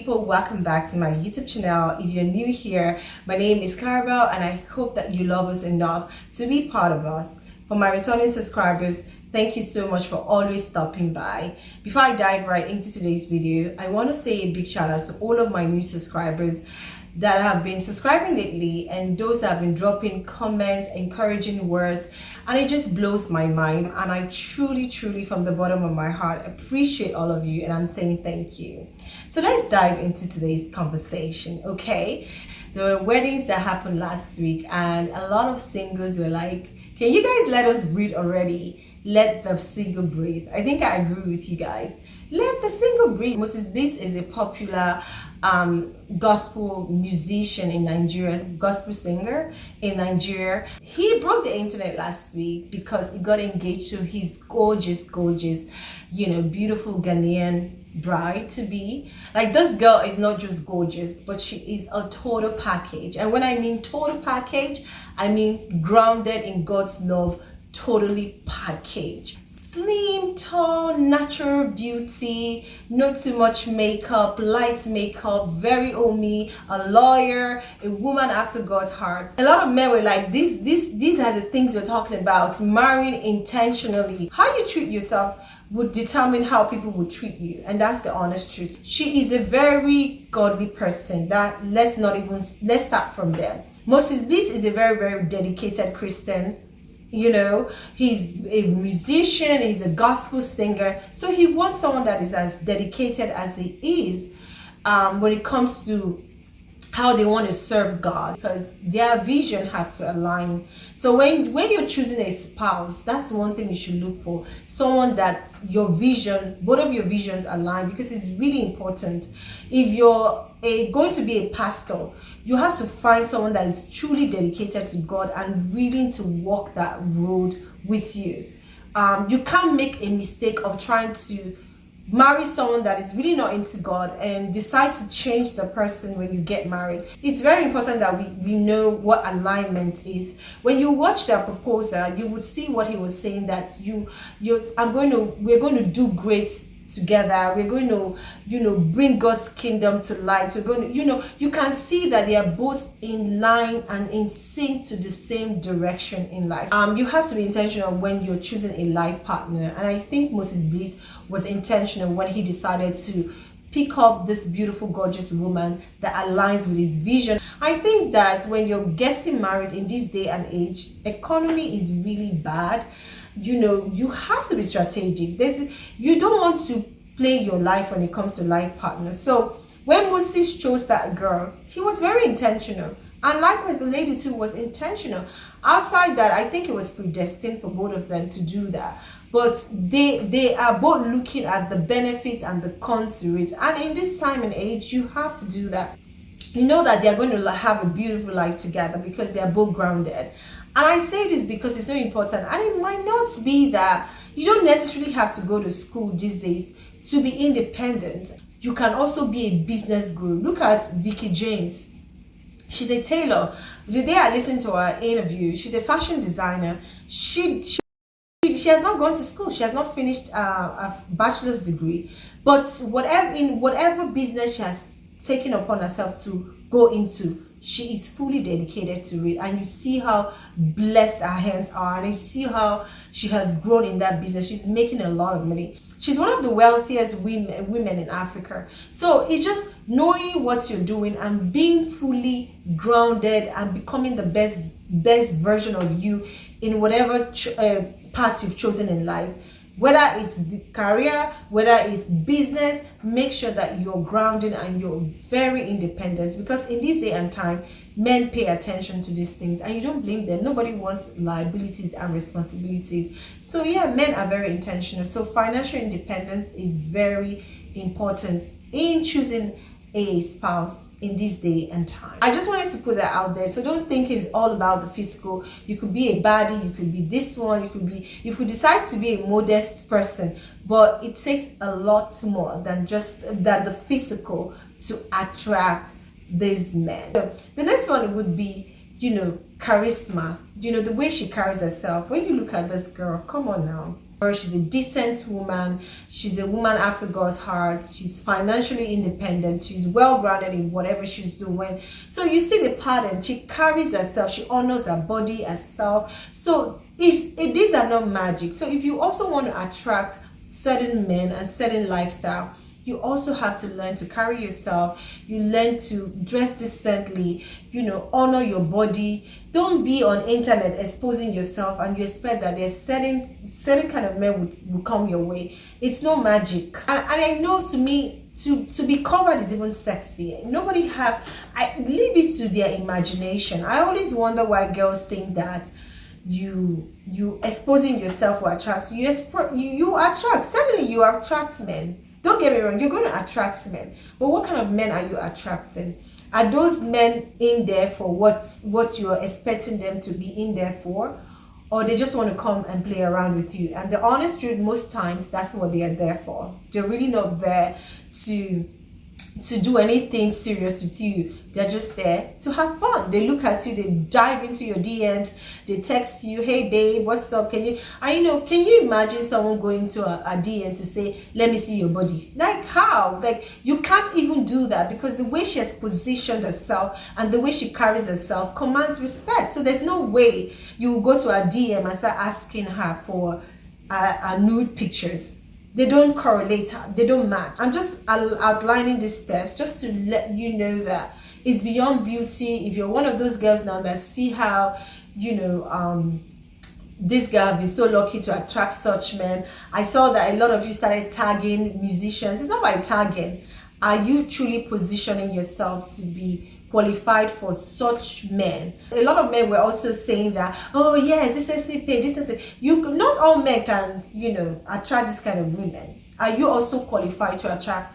people, welcome back to my YouTube channel. If you're new here, my name is Clarabelle and I hope that you love us enough to be part of us. For my returning subscribers, thank you so much for always stopping by. Before I dive right into today's video, I want to say a big shout out to all of my new subscribers that have been subscribing lately and those that have been dropping comments, encouraging words, and it just blows my mind. And I truly from the bottom of my heart appreciate all of you, and I'm saying thank you. So let's dive into today's conversation. Okay, there were weddings that happened last week and a lot of singles were like, can you guys let us breathe already? Let the single breathe. I think I agree with you guys. Let the single breathe. Moses Bliss is a popular gospel musician in Nigeria, gospel singer in Nigeria. He broke the internet last week because he got engaged to his gorgeous, beautiful Ghanaian bride to be. Like, this girl is not just gorgeous, but she is a total package. And when I mean total package, I mean grounded in God's love, totally packaged. Slim, tall, natural beauty, not too much makeup, light makeup, very homey, a lawyer, a woman after God's heart. A lot of men were like, these are the things we're talking about. Marrying intentionally. How you treat yourself would determine how people would treat you, and that's the honest truth. She is a very godly person. Let's start from there. Moses Bliss is a very dedicated Christian. You know, he's a musician, he's a gospel singer, so he wants someone that is as dedicated as he is when it comes to how they want to serve God, because their vision have to align. So when you're choosing a spouse, that's one thing you should look for. Someone that your vision, both of your visions align, because it's really important. If you're going to be a pastor, you have to find someone that is truly dedicated to God and willing to walk that road with you. You can't make a mistake of trying to marry someone that is really not into God and decide to change the person when you get married. It's very important that we know what alignment is. When you watch their proposal, you would see what he was saying, that we're going to do great together. We're going to, bring God's kingdom to light. We're going to, you can see that they are both in line and in sync to the same direction in life. You have to be intentional when you're choosing a life partner. And I think Moses Bliss was intentional when he decided to pick up this beautiful, gorgeous woman that aligns with his vision. I think that when you're getting married in this day and age, economy is really bad. You have to be strategic. You don't want to play your life when it comes to life partners. So when Moses chose that girl, he was very intentional. And likewise, the lady too was intentional. Outside that, I think it was predestined for both of them to do that. But they are both looking at the benefits and the cons to it. And in this time and age, you have to do that. You know that they are going to have a beautiful life together because they are both grounded. And I say this because it's so important. And it might not be that you don't necessarily have to go to school these days to be independent. You can also be a business guru. Look at Vicky James. She's a tailor. The day I listened to her interview, she's a fashion designer. She has not gone to school. She has not finished a bachelor's degree. But whatever business she has taken upon herself to go into, she is fully dedicated to it. And you see how blessed her hands are, and you see how she has grown in that business. She's making a lot of money. She's one of the wealthiest women in Africa. So it's just knowing what you're doing and being fully grounded and becoming the best version of you in whatever path you've chosen in life. Whether it's the career, whether it's business, make sure that you're grounded and you're very independent, because in this day and time, men pay attention to these things and you don't blame them. Nobody wants liabilities and responsibilities. So yeah, men are very intentional. So financial independence is very important in choosing a spouse in this day and time. I just wanted to put that out there. So don't think it's all about the physical. You could be a baddie, you could be this one, you could decide to be a modest person, but it takes a lot more than just the physical to attract these men. So the next one would be charisma, the way she carries herself. When you look at this girl, come on now. She's a decent woman. She's a woman after God's heart. She's financially independent. She's well grounded in whatever she's doing. So you see the pattern. She carries herself. She honors her body, herself. So these are not magic. So if you also want to attract certain men and certain lifestyle, you also have to learn to carry yourself. You learn to dress decently, honor your body. Don't be on internet exposing yourself and you expect that there's certain kind of men will come your way. It's no magic. And I know, to me, to be covered is even sexy. I leave it to their imagination. I always wonder why girls think that you exposing yourself will attract you. You attract, certainly you attract men. Don't get me wrong, you're going to attract men. But what kind of men are you attracting? Are those men in there for what you're expecting them to be in there for? Or they just want to come and play around with you? And the honest truth, most times, that's what they are there for. They're really not there to do anything serious with you. They're just there to have fun. They look at you, they dive into your DMs, they text you, hey babe, what's up? Can you imagine someone going to a DM to say, let me see your body? Like, how? Like, you can't even do that, because the way she has positioned herself and the way she carries herself commands respect. So there's no way you will go to a DM and start asking her for nude pictures. They don't correlate, they don't match. I'm just outlining these steps just to let you know that it's beyond beauty. If you're one of those girls now that see how, this girl have been so lucky to attract such men. I saw that a lot of you started tagging musicians. It's not by tagging. Are you truly positioning yourself to be qualified for such men? A lot of men were also saying that, oh yes, Decency pay, Decency. Not all men can, attract this kind of women. Are you also qualified to attract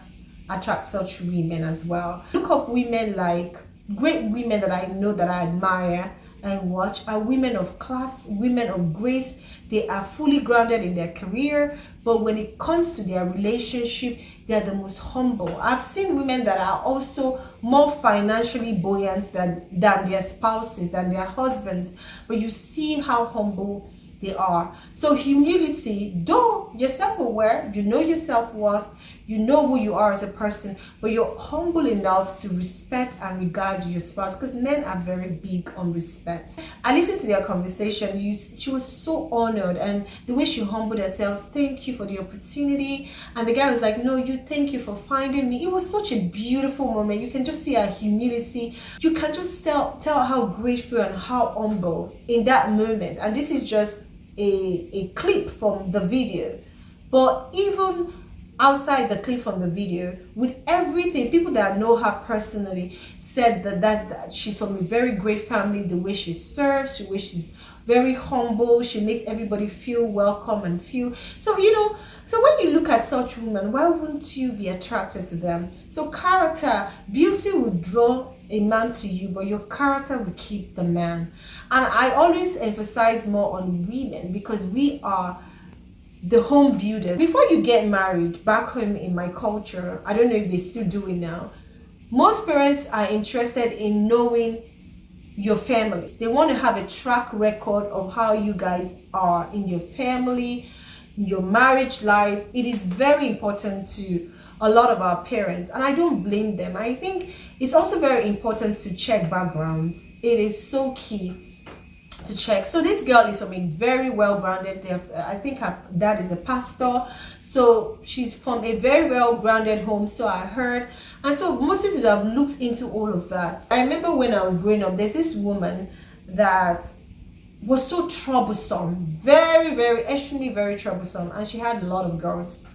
such women as well? Look up women, like great women that I know, that I admire and watch, are women of class, women of grace. They are fully grounded in their career, but when it comes to their relationship, they are the most humble. I've seen women that are also more financially buoyant than their spouses, than their husbands, but you see how humble they are. So humility, though you're self-aware, you know your self-worth, you know who you are as a person, but you're humble enough to respect and regard your spouse, because men are very big on respect. I listened to their conversation. She was so honored, and the way she humbled herself, thank you for the opportunity. And the guy was like, no, thank you for finding me. It was such a beautiful moment. You can just see her humility. You can just tell how grateful and how humble in that moment. And this is just a clip from the video, but even outside the clip from the video, with everything, people that know her personally said that she's from a very great family. The way she serves, the way she's very humble, she makes everybody feel welcome and feel so. So when you look at such women, why wouldn't you be attracted to them? So character, beauty will draw a man to you, but your character will keep the man. And I always emphasize more on women, because we are the home builders. Before you get married, back home in my culture, I don't know if they still do it now, most parents are interested in knowing your family. They want to have a track record of how you guys are in your family, your marriage life. It is very important to a lot of our parents, and I don't blame them. I think it's also very important to check backgrounds. It is so key to check. So this girl is from a very well-grounded, I think her dad is a pastor, so she's from a very well-grounded home, so I heard. And so Moses would have looked into all of that. I remember when I was growing up, there's this woman that was so troublesome, very, very, extremely very troublesome, and she had a lot of girls.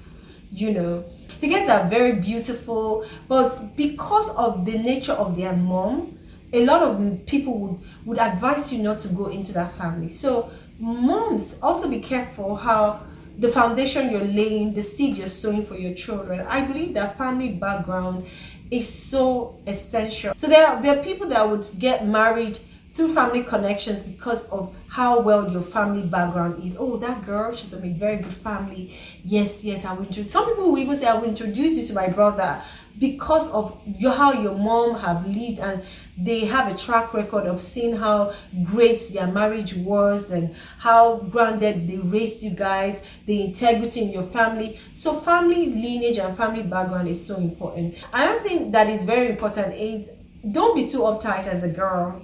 The girls are very beautiful, but because of the nature of their mom, a lot of people would advise you not to go into that family. So moms, also be careful how the foundation you're laying, the seed you're sowing for your children. I believe that family background is so essential. So there are people that would get married through family connections because of how well your family background is. Oh, that girl, she's from a very good family. Yes, I will introduce. Some people will even say, I will introduce you to my brother because of how your mom have lived, and they have a track record of seeing how great their marriage was and how grounded they raised you guys, the integrity in your family. So family lineage and family background is so important. Another thing that is very important is don't be too uptight as a girl.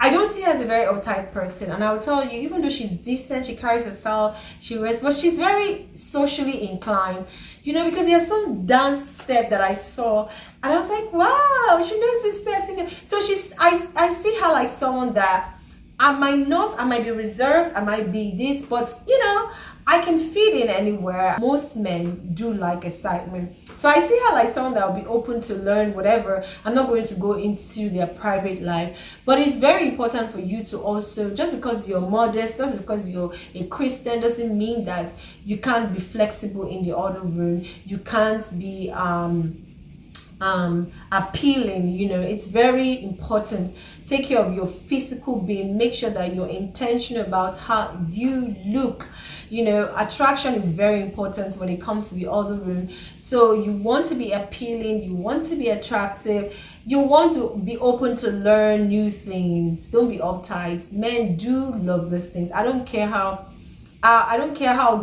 I don't see her as a very uptight person, and I will tell you, even though she's decent, she carries herself, she wears, but she's very socially inclined, because there's some dance step that I saw and I was like, wow, she knows this steps. So I see her like someone that I might be reserved, I might be this, but I can fit in anywhere. Most men do like excitement. So I see her like someone that will be open to learn whatever. I'm not going to go into their private life, but it's very important for you to also, just because you're modest, just because you're a Christian, doesn't mean that you can't be flexible in the other room. You can't be appealing. It's very important. Take care of your physical being. Make sure that you're intentional about how you look. Attraction is very important when it comes to the other room. So you want to be appealing, you want to be attractive, you want to be open to learn new things. Don't be uptight. Men do love these things. I don't care how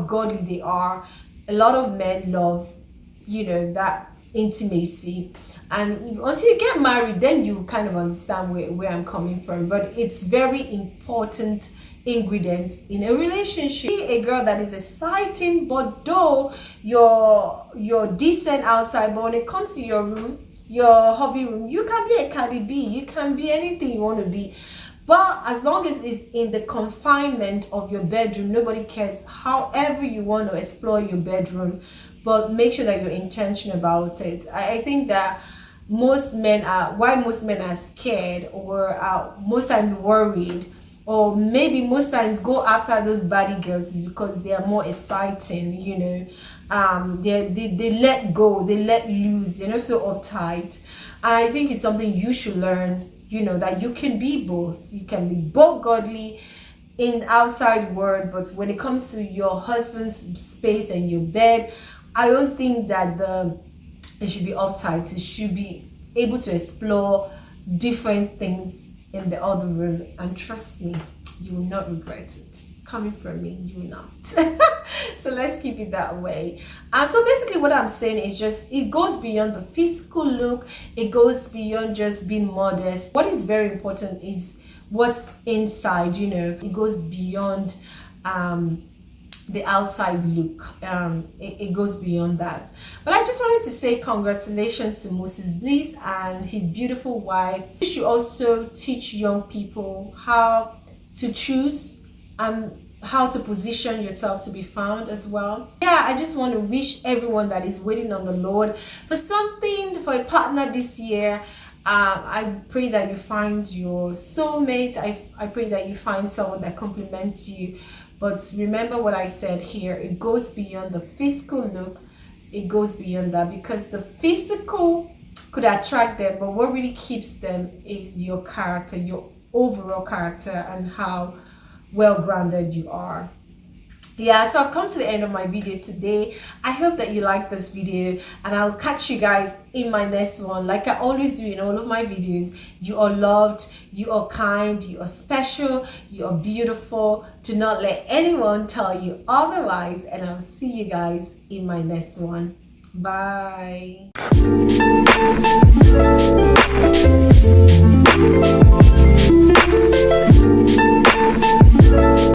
godly they are. A lot of men love that intimacy, and until you get married, then you kind of understand where I'm coming from. But it's very important ingredient in a relationship. Be a girl that is exciting, but though you're decent outside, but when it comes to your room, your hobby room, you can be a Cardi B, you can be anything you want to be. But as long as it's in the confinement of your bedroom, nobody cares. However you want to explore your bedroom, but make sure that you're intentional about it. I think that most men are scared, or are most times worried, or maybe most times go after those baddie girls, is because they are more exciting. They let go, they let loose, they're not so uptight. I think it's something you should learn, that you can be both. You can be both godly in outside world, but when it comes to your husband's space and your bed, I don't think that it should be uptight. It should be able to explore different things in the other room, and trust me, you will not regret it. Coming from me, you will not. So let's keep it that way. So basically what I'm saying is just, it goes beyond the physical look, it goes beyond just being modest. What is very important is what's inside. It goes beyond the outside look. It goes beyond that. But I just wanted to say congratulations to Moses Bliss and his beautiful wife. You should also teach young people how to choose and how to position yourself to be found as well. I just want to wish everyone that is waiting on the Lord for a partner this year. I pray that you find your soulmate. I pray that you find someone that compliments you. But remember what I said here, it goes beyond the physical look. It goes beyond that, because the physical could attract them, but what really keeps them is your character, your overall character, and how well grounded you are. So I've come to the end of my video today. I hope that you like this video, and I'll catch you guys in my next one. Like I always do in all of my videos, you are loved, you are kind, you are special, you are beautiful. Do not let anyone tell you otherwise, and I'll see you guys in my next one. Bye.